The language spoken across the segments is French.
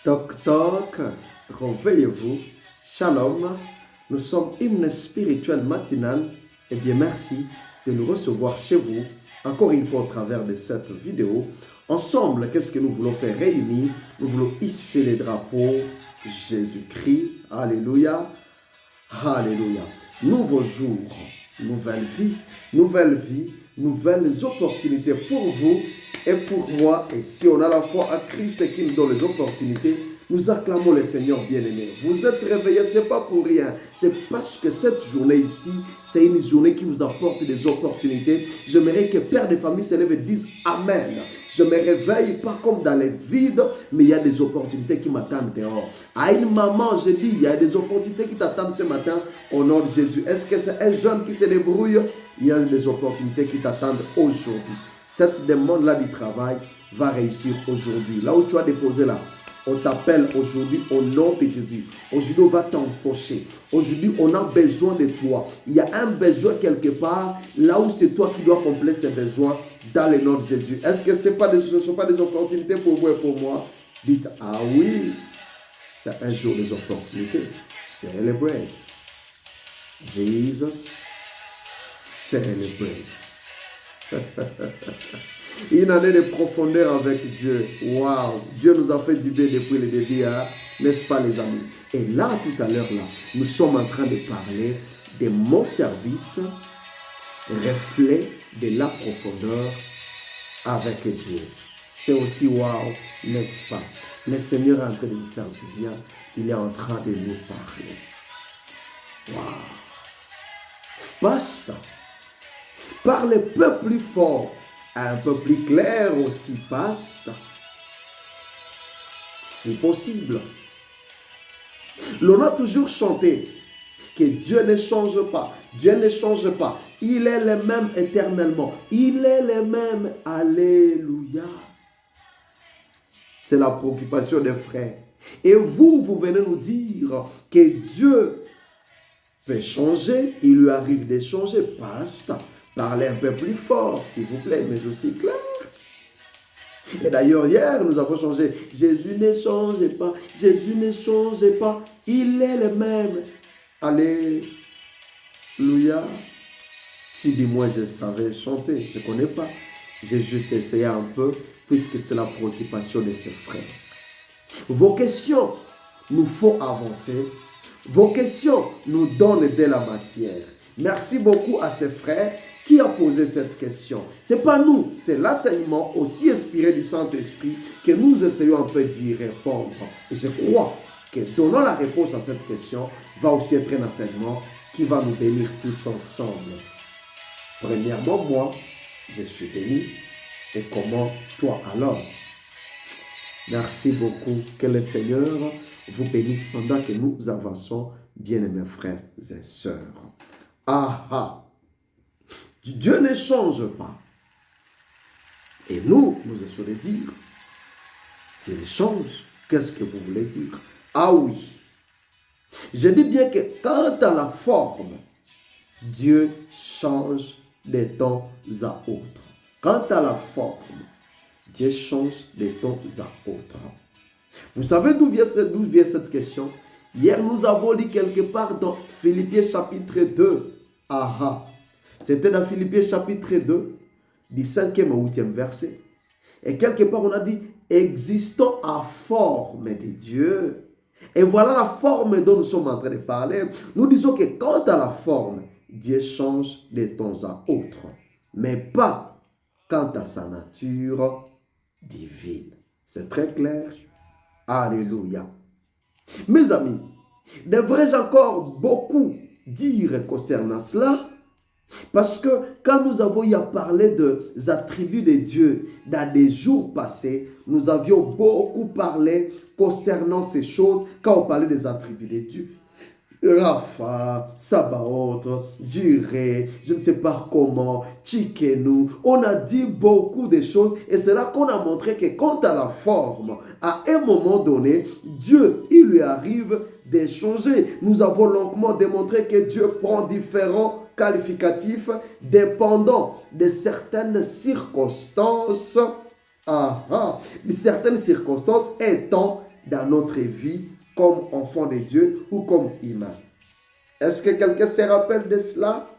Toc toc, réveillez-vous. Shalom, nous sommes hymne spirituel matinal. Eh bien, merci de nous recevoir chez vous, encore une fois au travers de cette vidéo. Ensemble, qu'est-ce que nous voulons faire réunir? Nous voulons hisser les drapeaux Jésus-Christ. Alléluia. Alléluia. Nouveau jour, nouvelle vie, nouvelles opportunités pour vous et pour moi. Et si on a la foi à Christ qui nous donne les opportunités, nous acclamons le Seigneur bien-aimé. Vous êtes réveillés, ce n'est pas pour rien. C'est parce que cette journée ici, c'est une journée qui vous apporte des opportunités. J'aimerais que pères de famille se lèvent et disent Amen. Je me réveille pas comme dans les vides, mais il y a des opportunités qui m'attendent dehors. À une maman, je dis, il y a des opportunités qui t'attendent ce matin au nom de Jésus. Est-ce que c'est un jeune qui se débrouille? Il y a des opportunités qui t'attendent aujourd'hui. Cette demande-là du travail va réussir aujourd'hui. Là où tu as déposé là, on t'appelle aujourd'hui au nom de Jésus. Aujourd'hui, on va t'empocher. Aujourd'hui, on a besoin de toi. Il y a un besoin quelque part, là où c'est toi qui dois combler ces besoins dans le nom de Jésus. Est-ce que ce ne sont pas des opportunités pour vous et pour moi? Dites, ah oui, c'est un jour des opportunités. Celebrate. Jesus, celebrate. Une année de profondeur avec Dieu. Waouh! Dieu nous a fait du bien depuis le début, hein? N'est-ce pas les amis? Et là, tout à l'heure, là, nous sommes en train de parler de mon service, reflet de la profondeur avec Dieu. C'est aussi waouh, n'est-ce pas? Le Seigneur est en train de nous faire du bien. Il est en train de nous parler. Waouh! Basta. Parle un peu plus fort, un peu plus clair aussi, basta. Si possible. L'on a toujours chanté que Dieu ne change pas. Dieu ne change pas. Il est le même éternellement. Il est le même. Alléluia. C'est la préoccupation des frères. Et vous venez nous dire que Dieu peut changer. Il lui arrive de changer. Basta. Parlez un peu plus fort, s'il vous plaît, mais aussi clair. Et d'ailleurs, hier, nous avons changé. Jésus ne change pas. Jésus ne change pas. Il est le même. Alléluia. Si dis-moi, je savais chanter, je ne connais pas. J'ai juste essayé un peu, puisque c'est la préoccupation de ses frères. Vos questions nous font avancer. Vos questions nous donnent de la matière. Merci beaucoup à ces frères qui a posé cette question. Ce n'est pas nous, c'est l'enseignement aussi inspiré du Saint-Esprit que nous essayons un peu d'y répondre. Et je crois que donnant la réponse à cette question va aussi être un enseignement qui va nous bénir tous ensemble. Premièrement, moi, je suis béni. Et comment toi alors? Merci beaucoup. Que le Seigneur vous bénisse pendant que nous avançons, bien-aimés frères et sœurs. Ah ah! Dieu ne change pas. Et nous essayons de dire qu'il change. Qu'est-ce que vous voulez dire? Ah oui. Je dis bien que quant à la forme, Dieu change de temps à autre. Quant à la forme, Dieu change de temps à autre. Vous savez d'où vient cette question? Hier, nous avons dit quelque part dans Philippiens chapitre 2. Ah ah. C'était dans Philippiens chapitre 2, du 5e au 8e verset. Et quelque part, on a dit, existons à forme de Dieu. Et voilà la forme dont nous sommes en train de parler. Nous disons que quant à la forme, Dieu change de temps à autre. Mais pas quant à sa nature divine. C'est très clair. Alléluia. Mes amis, devrais-je encore beaucoup dire concernant cela? Parce que quand nous avons eu à parler des attributs de Dieu dans des jours passés, nous avions beaucoup parlé concernant ces choses quand on parlait des attributs de Dieu. Rapha, Sabaoth, Jireh, je ne sais pas comment, Tsidkenu. On a dit beaucoup de choses et c'est là qu'on a montré que quant à la forme, à un moment donné, Dieu, il lui arrive de changer. Nous avons longuement démontré que Dieu prend différents qualificatifs dépendant de certaines circonstances, de certaines circonstances étant dans notre vie comme enfant de Dieu ou comme humain. Est-ce que quelqu'un se rappelle de cela?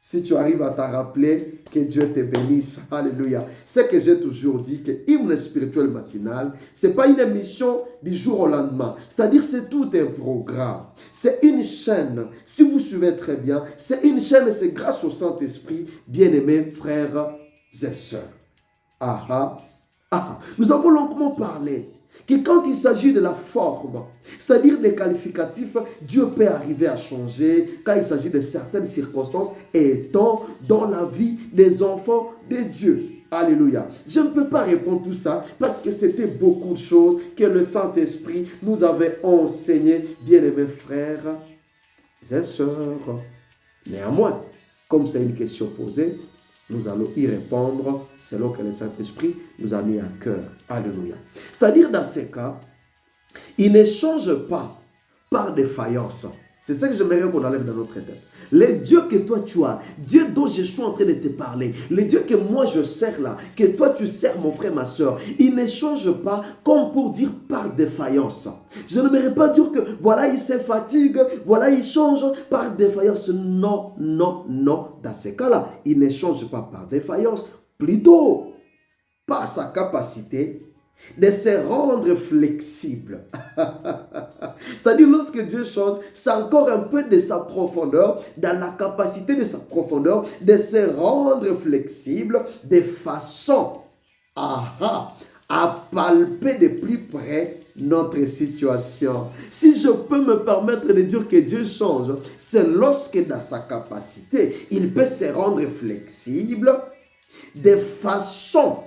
Si tu arrives à t'en rappeler, que Dieu te bénisse. Alléluia. C'est que j'ai toujours dit que Hymne spirituel matinal, ce n'est pas une émission du jour au lendemain. C'est-à-dire c'est tout un programme. C'est une chaîne. Si vous suivez très bien, c'est une chaîne et c'est grâce au Saint-Esprit, bien-aimés frères et sœurs. Ah ah, ah. Nous avons longuement parlé que quand il s'agit de la forme, c'est-à-dire des qualificatifs, Dieu peut arriver à changer quand il s'agit de certaines circonstances étant dans la vie des enfants de Dieu. Alléluia. Je ne peux pas répondre tout ça parce que c'était beaucoup de choses que le Saint-Esprit nous avait enseignées, bien-aimés frères et sœurs. Néanmoins, comme c'est une question posée, nous allons y répondre selon que le Saint-Esprit nous a mis à cœur. Alléluia. C'est-à-dire dans ces cas, il ne change pas par défaillance. C'est ça que j'aimerais qu'on enlève dans notre tête. Le Dieu que toi tu as, Dieu dont je suis en train de te parler, le Dieu que moi je sers là, que toi tu sers mon frère, ma soeur, il ne change pas comme pour dire par défaillance. Je n'aimerais pas dire que voilà il se fatigue, voilà il change par défaillance. Non, non, non. Dans ces cas-là, il ne change pas par défaillance, plutôt par sa capacité de se rendre flexible. C'est-à-dire lorsque Dieu change, c'est encore un peu de sa profondeur, dans la capacité de sa profondeur, de se rendre flexible de façon à palper de plus près notre situation. Si je peux me permettre de dire que Dieu change, c'est lorsque dans sa capacité, il peut se rendre flexible de façon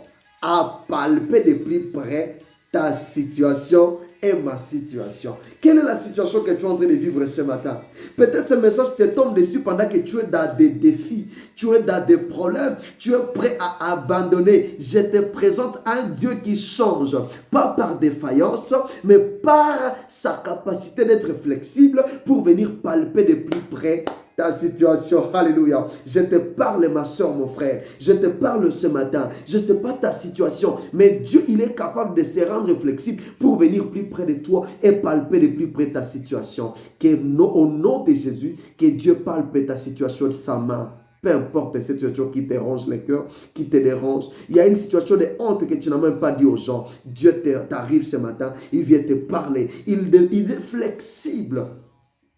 à palper de plus près ta situation et ma situation. Quelle est la situation que tu es en train de vivre ce matin? Peut-être ce message te tombe dessus pendant que tu es dans des défis, tu es dans des problèmes, tu es prêt à abandonner. Je te présente un Dieu qui change, pas par défaillance, mais par sa capacité d'être flexible pour venir palper de plus près ta situation. Alléluia. Je te parle, ma soeur, mon frère. Je te parle ce matin. Je ne sais pas ta situation, mais Dieu, il est capable de se rendre flexible pour venir plus près de toi et palper de plus près ta situation. Au nom de Jésus, que Dieu palpe ta situation de sa main. Peu importe cette situation qui te ronge le cœur, qui te dérange. Il y a une situation de honte que tu n'as même pas dit aux gens. Dieu t'arrive ce matin, il vient te parler. Il est flexible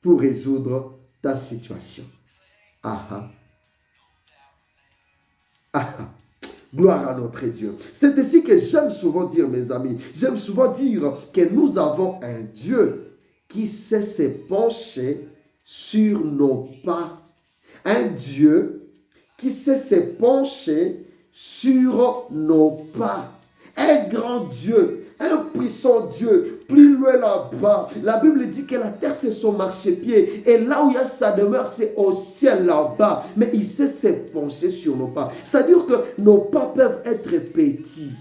pour résoudre ta situation. Ah ah. Ah ah. Gloire à notre Dieu. C'est ici que j'aime souvent dire, mes amis, j'aime souvent dire que nous avons un Dieu qui sait se pencher sur nos pas. Un Dieu qui sait se pencher sur nos pas. Un grand Dieu, un puissant Dieu, plus loin là-bas. La Bible dit que la terre c'est son marchepied et là où il y a sa demeure c'est au ciel là-bas. Mais il sait se pencher sur nos pas. C'est-à-dire que nos pas peuvent être petits.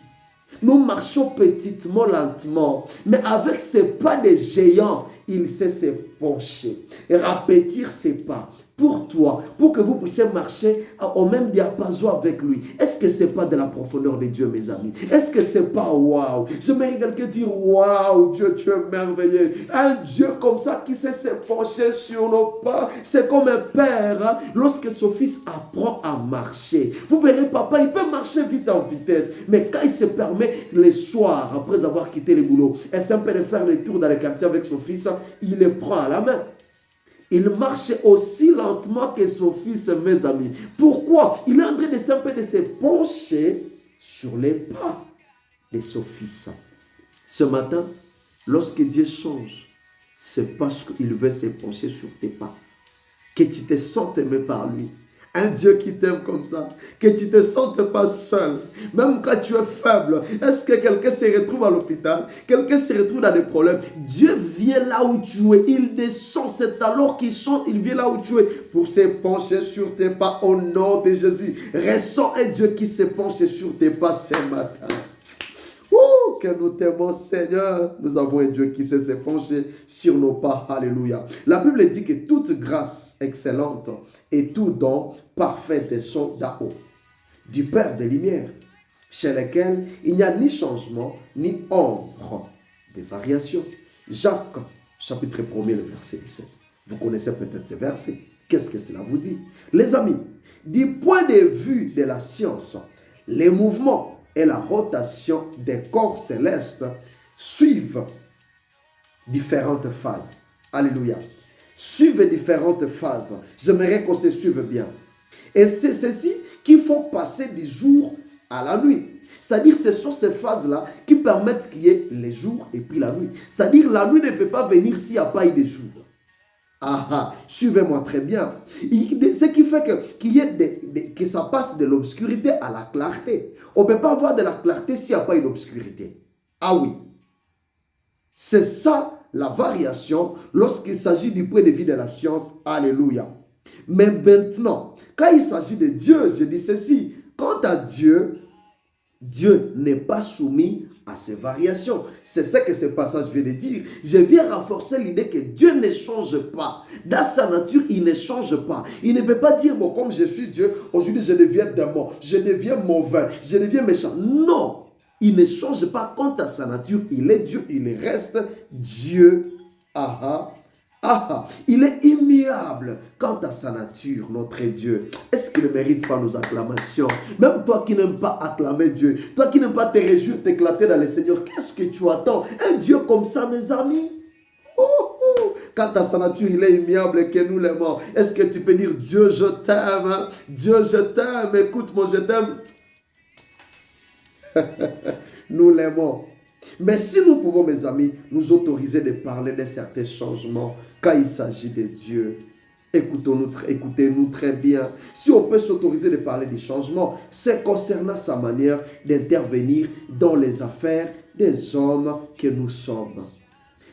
Nous marchons petitement, lentement, mais avec ses pas de géant, il sait se pencher et répétir ses pas pour toi, pour que vous puissiez marcher au même diapason avec lui. Est-ce que ce n'est pas de la profondeur de Dieu, mes amis? Est-ce que ce n'est pas waouh? J'aimerais quelqu'un dire waouh, Dieu, tu es merveilleux. Un Dieu comme ça qui sait se pencher sur nos pas. C'est comme un père, hein, lorsque son fils apprend à marcher. Vous verrez, papa, il peut marcher vite en vitesse, mais quand il se permet le soir, après avoir quitté le boulot, et c'est un peu de faire le tour dans le quartier avec son fils, il le prend à la main. Il marche aussi lentement que son fils, mes amis. Pourquoi? Il est en train de se pencher sur les pas de son fils. Ce matin, lorsque Dieu change, c'est parce qu'il veut se pencher sur tes pas. Que tu te sentes aimé par lui. Un Dieu qui t'aime comme ça, que tu ne te sentes pas seul, même quand tu es faible. Est-ce que quelqu'un se retrouve à l'hôpital? Quelqu'un se retrouve dans des problèmes? Dieu vient là où tu es, il descend, c'est alors qu'il chante, il vient là où tu es pour se pencher sur tes pas au nom de Jésus. Ressens un Dieu qui se penche sur tes pas ce matin. Que nous t'aimons, Seigneur. Nous avons un Dieu qui sait se pencher sur nos pas. Alléluia. La Bible dit que toute grâce excellente et tout don parfait descend d'en haut, du Père des Lumières, chez lequel il n'y a ni changement ni ombre des variations. Jacques, chapitre 1er, le verset 17. Vous connaissez peut-être ces versets. Qu'est-ce que cela vous dit? Les amis, du point de vue de la science, les mouvements et la rotation des corps célestes suivent différentes phases. Alléluia. Suivent différentes phases. J'aimerais qu'on se suive bien. Et c'est ceci qu'il faut passer du jour à la nuit. C'est-à-dire ce sont ces phases-là qui permettent qu'il y ait les jours et puis la nuit. C'est-à-dire la nuit ne peut pas venir s'il n'y a pas eu de jour. Ah ah, suivez-moi très bien. Ce qui fait que ça passe de l'obscurité à la clarté. On ne peut pas avoir de la clarté s'il n'y a pas eu d'obscurité. Ah oui. C'est ça la variation lorsqu'il s'agit du point de vue de la science. Alléluia. Mais maintenant, quand il s'agit de Dieu, je dis ceci. Quant à Dieu, Dieu n'est pas soumis à ces variations. C'est ce que ce passage vient de dire. Je viens renforcer l'idée que Dieu ne change pas. Dans sa nature, il ne change pas. Il ne peut pas dire, bon, comme je suis Dieu, aujourd'hui je deviens démon, je deviens mauvais, je deviens méchant. Non, il ne change pas. Quant à sa nature, il est Dieu, il reste Dieu. Ah ah. Il est immuable quant à sa nature, notre Dieu. Est-ce qu'il ne mérite pas nos acclamations? Même toi qui n'aimes pas acclamer Dieu, toi qui n'aimes pas te réjouir, t'éclater dans le Seigneur, qu'est-ce que tu attends? Un Dieu comme ça, mes amis? Quant à sa nature, il est immuable et que nous l'aimons. Est-ce que tu peux dire, Dieu, je t'aime? Dieu, je t'aime. Écoute-moi, je t'aime. Nous l'aimons. Mais si nous pouvons, mes amis, nous autoriser de parler de certains changements quand il s'agit de Dieu, écoutez-nous très bien. Si on peut s'autoriser de parler des changements, c'est concernant sa manière d'intervenir dans les affaires des hommes que nous sommes.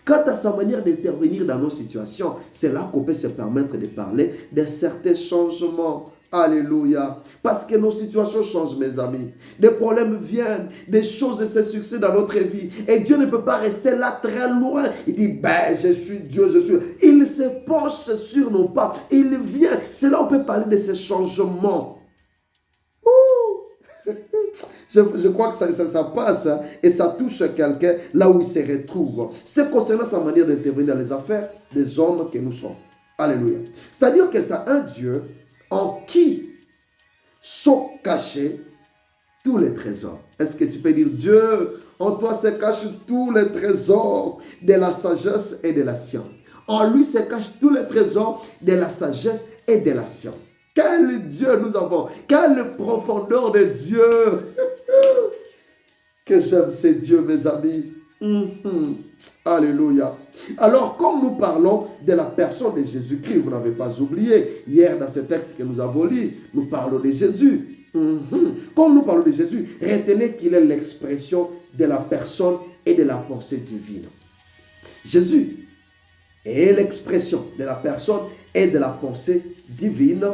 Quant à sa manière d'intervenir dans nos situations, c'est là qu'on peut se permettre de parler de certains changements. Alléluia. Parce que nos situations changent, mes amis. Des problèmes viennent, des choses se succèdent dans notre vie. Et Dieu ne peut pas rester là très loin. Il dit, je suis Dieu, je suis. Il se penche sur nos pas. Il vient. C'est là où on peut parler de ces changements. Je crois que ça passe hein, et ça touche quelqu'un là où il se retrouve. C'est concernant sa manière d'intervenir dans les affaires des hommes que nous sommes. Alléluia. C'est-à-dire que c'est un Dieu en qui sont cachés tous les trésors. Est-ce que tu peux dire, Dieu, en toi se cachent tous les trésors de la sagesse et de la science. En lui se cachent tous les trésors de la sagesse et de la science. Quel Dieu nous avons, quelle profondeur de Dieu. Que j'aime ces dieux, mes amis. Alléluia. Alors, comme nous parlons de la personne de Jésus-Christ, vous n'avez pas oublié, hier dans ce texte que nous avons lu, nous parlons de Jésus. Comme nous parlons de Jésus, retenez qu'il est l'expression de la personne et de la pensée divine. Jésus est l'expression de la personne et de la pensée divine.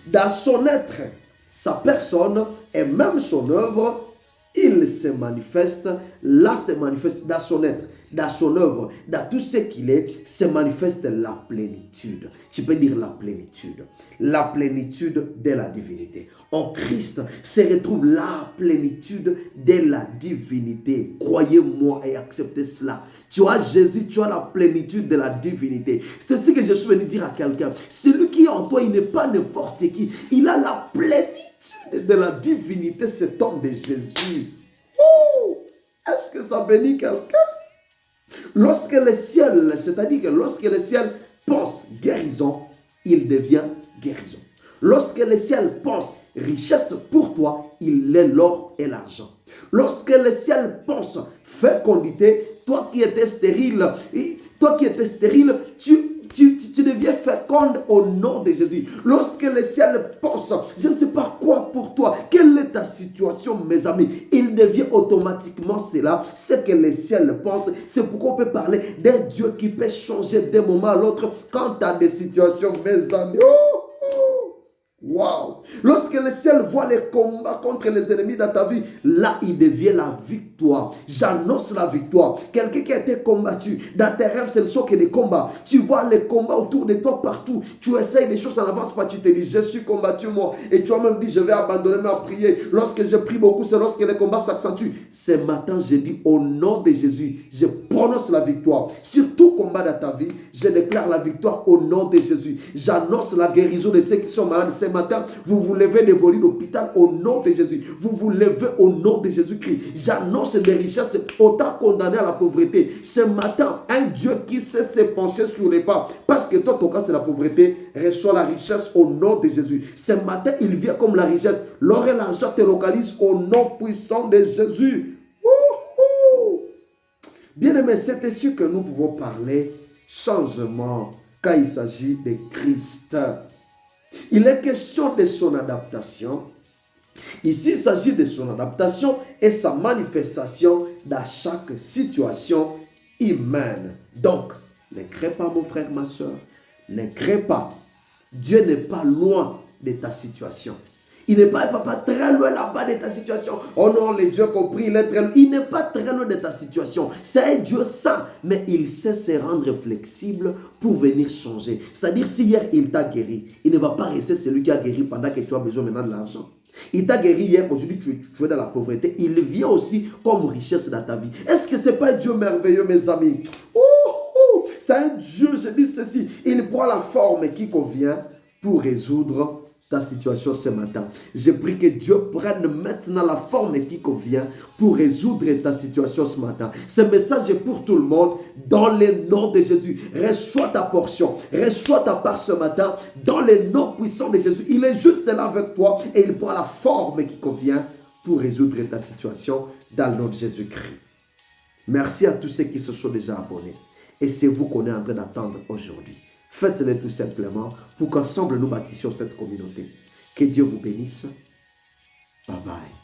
Dans son être, sa personne et même son œuvre, il se manifeste, là se manifeste dans son être, dans son œuvre, dans tout ce qu'il est, se manifeste la plénitude. Tu peux dire la plénitude de la divinité. En Christ se retrouve la plénitude de la divinité. Croyez-moi et acceptez cela. Tu as Jésus, tu as la plénitude de la divinité. C'est ce que je suis venu dire à quelqu'un. Celui qui est en toi, il n'est pas n'importe qui. Il a la plénitude de la divinité, cet homme de Jésus. Est-ce que ça bénit quelqu'un? Lorsque le ciel, c'est-à-dire que lorsque le ciel pense guérison, il devient guérison. Lorsque le ciel pense richesse pour toi, il est l'or et l'argent. Lorsque le ciel pense fécondité, toi qui étais stérile, tu deviens féconde au nom de Jésus. Lorsque le ciel pense, je ne sais pas quoi pour toi, quelle est ta situation, mes amis, il devient automatiquement cela, ce que le ciel pense. C'est pourquoi on peut parler d'un Dieu qui peut changer d'un moment à l'autre quand tu as des situations, mes amis. Waouh! Lorsque le ciel voit les combats contre les ennemis dans ta vie, là, il devient la victoire. J'annonce la victoire. Quelqu'un qui a été combattu, dans tes rêves, ce ne sont que des combats. Tu vois les combats autour de toi partout. Tu essayes des choses, ça n'avance pas. Tu te dis, je suis combattu moi. Et tu as même dit, je vais abandonner ma prière. Lorsque je prie beaucoup, c'est lorsque les combats s'accentuent. Ce matin, je dis, au nom de Jésus, je prononce la victoire. Sur tout combat dans ta vie, je déclare la victoire au nom de Jésus. J'annonce la guérison de ceux qui sont malades. Ce matin, vous vous levez de vos lits d'hôpital au nom de Jésus. Vous vous levez au nom de Jésus-Christ. J'annonce des richesses autant condamnées à la pauvreté. Ce matin, un Dieu qui sait se pencher sur les pas, parce que toi, ton cas, c'est la pauvreté, reçoit la richesse au nom de Jésus. Ce matin, il vient comme la richesse. L'or et l'argent te localisent au nom puissant de Jésus. Bien-aimé, c'est ici que nous pouvons parler changement quand il s'agit de Christ. Il est question de son adaptation. Ici, il s'agit de son adaptation et sa manifestation dans chaque situation humaine. Donc, ne crains pas, mon frère, ma soeur. Ne crains pas. Dieu n'est pas loin de ta situation. Il n'est pas, papa, très loin là-bas de ta situation. Oh non, le Dieu compris, il est très loin. Il n'est pas très loin de ta situation. C'est un Dieu saint, mais il sait se rendre flexible pour venir changer. C'est-à-dire, si hier il t'a guéri, il ne va pas rester celui qui a guéri pendant que tu as besoin maintenant de l'argent. Il t'a guéri hier, aujourd'hui tu es dans la pauvreté. Il vient aussi comme richesse dans ta vie. Est-ce que ce n'est pas un Dieu merveilleux, mes amis? C'est un Dieu, je dis ceci. Il prend la forme qui convient pour résoudre ta situation ce matin. Je prie que Dieu prenne maintenant la forme qui convient pour résoudre ta situation ce matin. Ce message est pour tout le monde dans le nom de Jésus. Reçois ta portion, reçois ta part ce matin dans le nom puissant de Jésus. Il est juste là avec toi et il prend la forme qui convient pour résoudre ta situation dans le nom de Jésus-Christ. Merci à tous ceux qui se sont déjà abonnés. Et c'est vous qu'on est en train d'attendre aujourd'hui. Faites-le tout simplement pour qu'ensemble nous bâtissions cette communauté. Que Dieu vous bénisse. Bye bye.